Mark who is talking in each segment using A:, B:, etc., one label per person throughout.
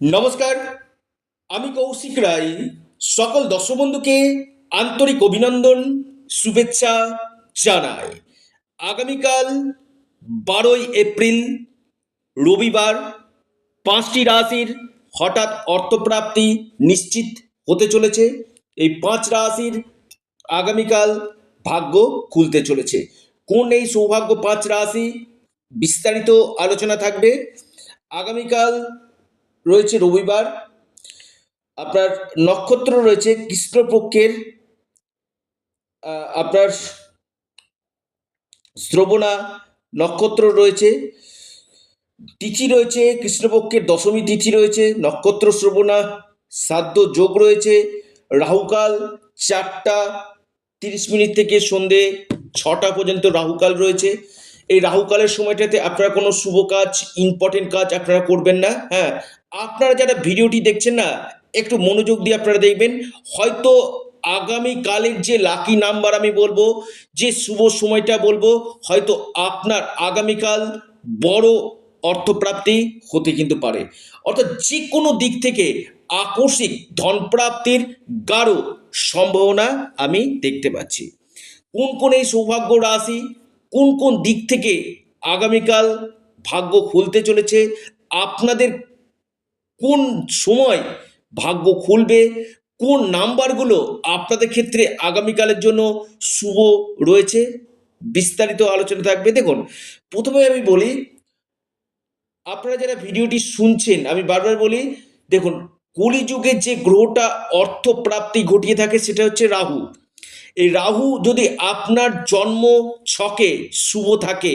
A: নমস্কার, আমি কৌশিক রায়। সকল দর্শক বন্ধুকে আন্তরিক অভিনন্দন, শুভেচ্ছা জানাই। আগামীকাল 12ই এপ্রিল রবিবার 5টি রাশির হঠাৎ অর্থপ্রাপ্তি নিশ্চিত হতে চলেছে। এই 5 রাশির আগামীকাল ভাগ্য খুলতে চলেছে। কোন এই সৌভাগ্য 5 রাশি, বিস্তারিত আলোচনা থাকবে। আগামীকাল রয়েছে রবিবার, আপনার নক্ষত্র রয়েছে কৃষ্ণপক্ষের আপনার শ্রবণা নক্ষত্র রয়েছে, তিথি রয়েছে কৃষ্ণপক্ষের দশমী তিথি রয়েছে, নক্ষত্র শ্রবণা, শ্রাদ্ধ যোগ রয়েছে, রাহুকাল 4টা 30 মিনিট থেকে সন্ধে 6টা পর্যন্ত রাহুকাল রয়েছে। এই রাহুকালের সময়টাতে আপনারা কোনো শুভ কাজ, ইম্পর্টেন্ট কাজ আপনারা করবেন না। হ্যাঁ, আপনারা যারা ভিডিওটি দেখছেন না, একটু মনোযোগ দিয়ে আপনারা দেখবেন। হয়তো আগামীকালের যে লাকি নাম্বার আমি বলবো, যে শুভ সময়টা বলবো, হয়তো আপনার আগামীকাল বড় অর্থপ্রাপ্তি হতে কিন্তু পারে। অর্থাৎ যে কোনো দিক থেকে আকস্মিক ধনপ্রাপ্তির গাঢ় সম্ভাবনা আমি দেখতে পাচ্ছি। কোন কোন এই সৌভাগ্য রাশি, কোন কোন দিক থেকে আগামীকাল ভাগ্য খুলতে চলেছে, আপনাদের কোন সময় ভাগ্য খুলবে, কোন নাম্বারগুলো আপনাদের ক্ষেত্রে আগামীকালের জন্য শুভ রয়েছে, বিস্তারিত আলোচনা থাকবে। দেখুন, প্রথমে আমি বলি, আপনারা যারা ভিডিওটি শুনছেন, আমি বারবার বলি, দেখুন, কলিযুগের যে গ্রহটা অর্থপ্রাপ্তি ঘটিয়ে থাকে সেটা হচ্ছে রাহু। এই রাহু যদি আপনার জন্ম ছকে শুভ থাকে,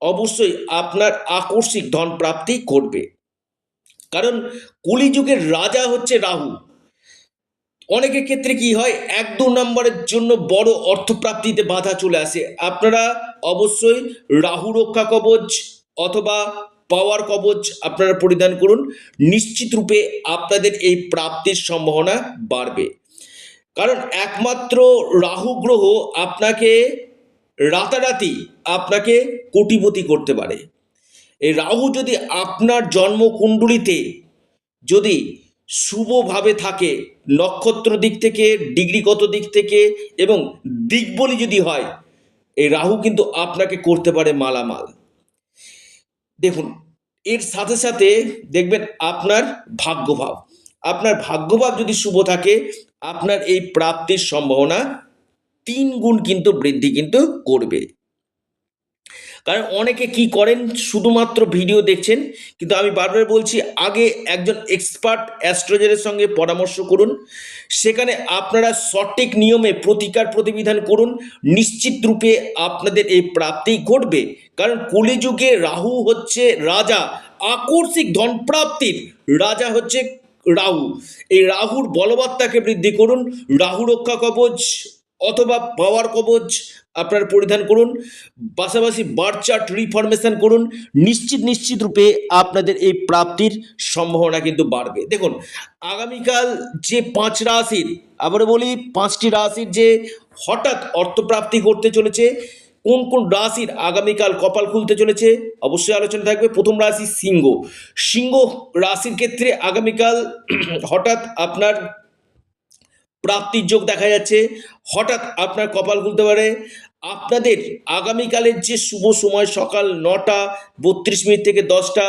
A: অবশ্যই আপনার আকস্মিক ধন প্রাপ্তি ঘটবে। কারণ কলিযুগের রাজা হচ্ছে রাহু। অনেকের ক্ষেত্রে কি হয়, 1-2 নম্বরের জন্য বড় অর্থপ্রাপ্তিতে বাধা চলে আসে। আপনারা অবশ্যই রাহু রক্ষা কবচ অথবা পাওয়ার কবচ আপনারা পরিধান করুন, নিশ্চিত রূপে আপনাদের এই প্রাপ্তির সম্ভাবনা বাড়বে। কারণ একমাত্র রাহু গ্রহ আপনাকে রাতারাতি আপনাকে কোটিপতি করতে পারে। এই রাহু যদি আপনার জন্মকুণ্ডলিতে যদি শুভভাবে থাকে, নক্ষত্র দিক থেকে, ডিগ্রিগত দিক থেকে এবং দিকবলি যদি হয়, এই রাহু কিন্তু আপনাকে করতে পারে মালামাল। দেখুন, এর সাথে সাথে দেখবেন আপনার ভাগ্যভাব, আপনার ভাগ্যভাব যদি শুভ থাকে, আপনার এই প্রাপ্তির সম্ভাবনা 3 গুণ কিন্তু বৃদ্ধি কিন্তু করবে। কারণ অনেকে কি করেন, শুধুমাত্র ভিডিও দেখছেন, কিন্তু আমি বারবার বলছি, আগে একজন এক্সপার্ট অ্যাস্ট্রোলজারের সঙ্গে পরামর্শ করুন। সেখানে আপনারা সঠিক নিয়মে প্রতিকার প্রতিবিধান করুন, নিশ্চিত রূপে আপনাদের এই প্রাপ্তি ঘটবে। কারণ কলিযুগে রাহু হচ্ছে রাজা, আকস্মিক ধন প্রাপ্তির রাজা হচ্ছে রাহু। এই রাহুর বলবত্তাকে বৃদ্ধি করুন, রাহু রক্ষা কবচ অথবা পাওয়ার কবচ আপনারা পরিধান করুন, পাশাপাশি বার্থ চার্ট রিফরমেশন করুন, নিশ্চিত রূপে আপনাদের এই প্রাপ্তির সম্ভাবনা কিন্তু বাড়বে। দেখুন, আগামীকাল যে 5 রাশির, আবার বলি 5টি রাশির যে হঠাৎ অর্থপ্রাপ্তি করতে চলেছে, কোন কোন রাশির আগামীকাল কপাল খুলতে চলেছে, অবশ্যই আলোচনা থাকবে। প্রথম রাশি সিংহ। সিংহ রাশির ক্ষেত্রে আগামীকাল হঠাৎ আপনার প্রাপ্তির যোগ দেখা যাচ্ছে, হঠাৎ আপনার কপাল খুলতে পারে। আপনাদের আগামীকালের যে শুভ সময়, সকাল 9টা 32 মিনিট থেকে 10টা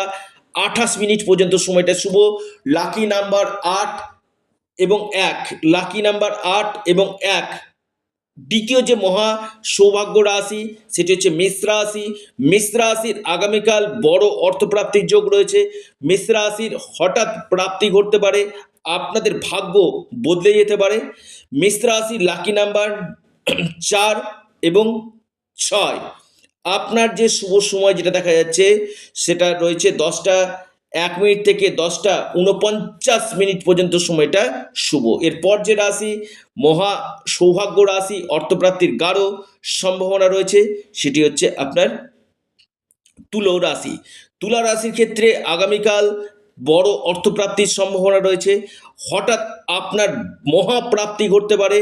A: 28 মিনিট পর্যন্ত সময়টা শুভ। লাকি নাম্বার 8 এবং 1, লাকি নাম্বার 8 এবং 1। দ্বিতীয় যে মহা সৌভাগ্য রাশি সেটি হচ্ছে মেষ রাশি। মেষ রাশির আগামীকাল বড় অর্থপ্রাপ্তির যোগ রয়েছে। মেষ রাশির হঠাৎ প্রাপ্তি ঘটতে পারে, আপনাদের ভাগ্য বদলে যেতে পারে। মেষ রাশির লাকি নাম্বার 4 এবং 6। আপনার যে শুভ সময় যেটা দেখা যাচ্ছে সেটা রয়েছে 10টা 1 মিনিট থেকে 10টা 49 মিনিট পর্যন্ত সময়টা শুভ। এরপর যে রাশি মহা সৌভাগ্য রাশি, অর্থপ্রাপ্তির গাঢ় সম্ভাবনা রয়েছে, সেটি হচ্ছে আপনার তুলা রাশি। তুলা রাশির ক্ষেত্রে আগামীকাল বড় অর্থপ্রাপ্তির সম্ভাবনা রয়েছে, হঠাৎ আপনার মহাপ্রাপ্তি ঘটতে পারে।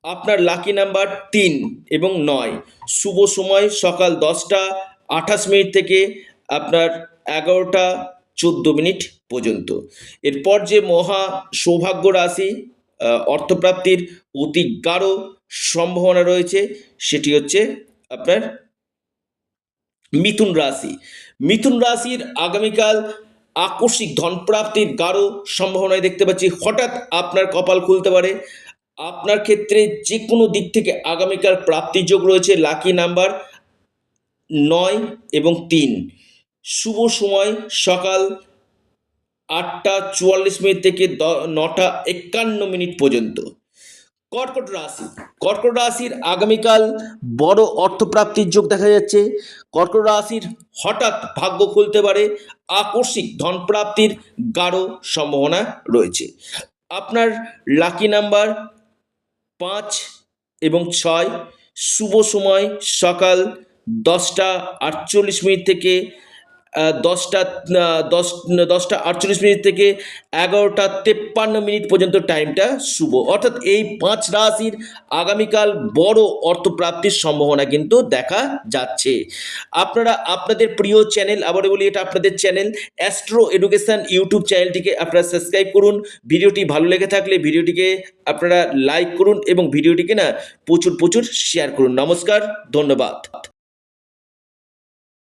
A: আপনার লাকি নাম্বার 3 এবং 9। শুভ সময় সকাল 10টা 28 মিনিট থেকে আপনার 11টা 14 মিনিট পর্যন্ত। এরপর যে মহা সৌভাগ্য রাশি, অর্থপ্রাপ্তির অতি গাঢ় সম্ভাবনা রয়েছে, সেটি হচ্ছে আপনার মিথুন রাশি। মিথুন রাশির আগামীকাল আকস্মিক ধনপ্রাপ্তির গাঢ় সম্ভাবনায় দেখতে পাচ্ছি। হঠাৎ আপনার কপাল খুলতে পারে। আপনার ক্ষেত্রে যে কোনো দিক থেকে আগামীকাল প্রাপ্তির যোগ রয়েছে। লাকি নাম্বার 9 এবং 3। শুভ সময় সকাল 8টা 44 মিনিট থেকে 9টা 51 মিনিট পর্যন্ত। কর্কট রাশি, কর্কট রাশির আগামীকাল বড় অর্থপ্রাপ্তির যোগ দেখা যাচ্ছে। কর্কট রাশির হঠাৎ ভাগ্য খুলতে পারে। আকস্মিক ধনপ্রাপ্তির গাঢ় সম্ভাবনা রয়েছে। আপনার লাকি নাম্বার 5 এবং 6। শুভ সময় সকাল 10টা 48 মিনিট থেকে 10টা 48 মিনিট থেকে 11টা 53 মিনিট পর্যন্ত টাইমটা শুভ। অর্থাৎ এই 5 রাশির আগামীকাল বড় অর্থপ্রাপ্তির সম্ভাবনা কিন্তু দেখা যাচ্ছে। আপনারা আপনাদের প্রিয় চ্যানেল, আবারও বলি এটা আপনাদের চ্যানেল অ্যাস্ট্রো এডুকেশন ইউটিউব চ্যানেলটিকে আপনারা সাবস্ক্রাইব করুন। ভিডিওটি ভালো লেগে থাকলে ভিডিওটিকে আপনারা লাইক করুন এবং ভিডিওটিকে প্রচুর শেয়ার করুন। নমস্কার, ধন্যবাদ।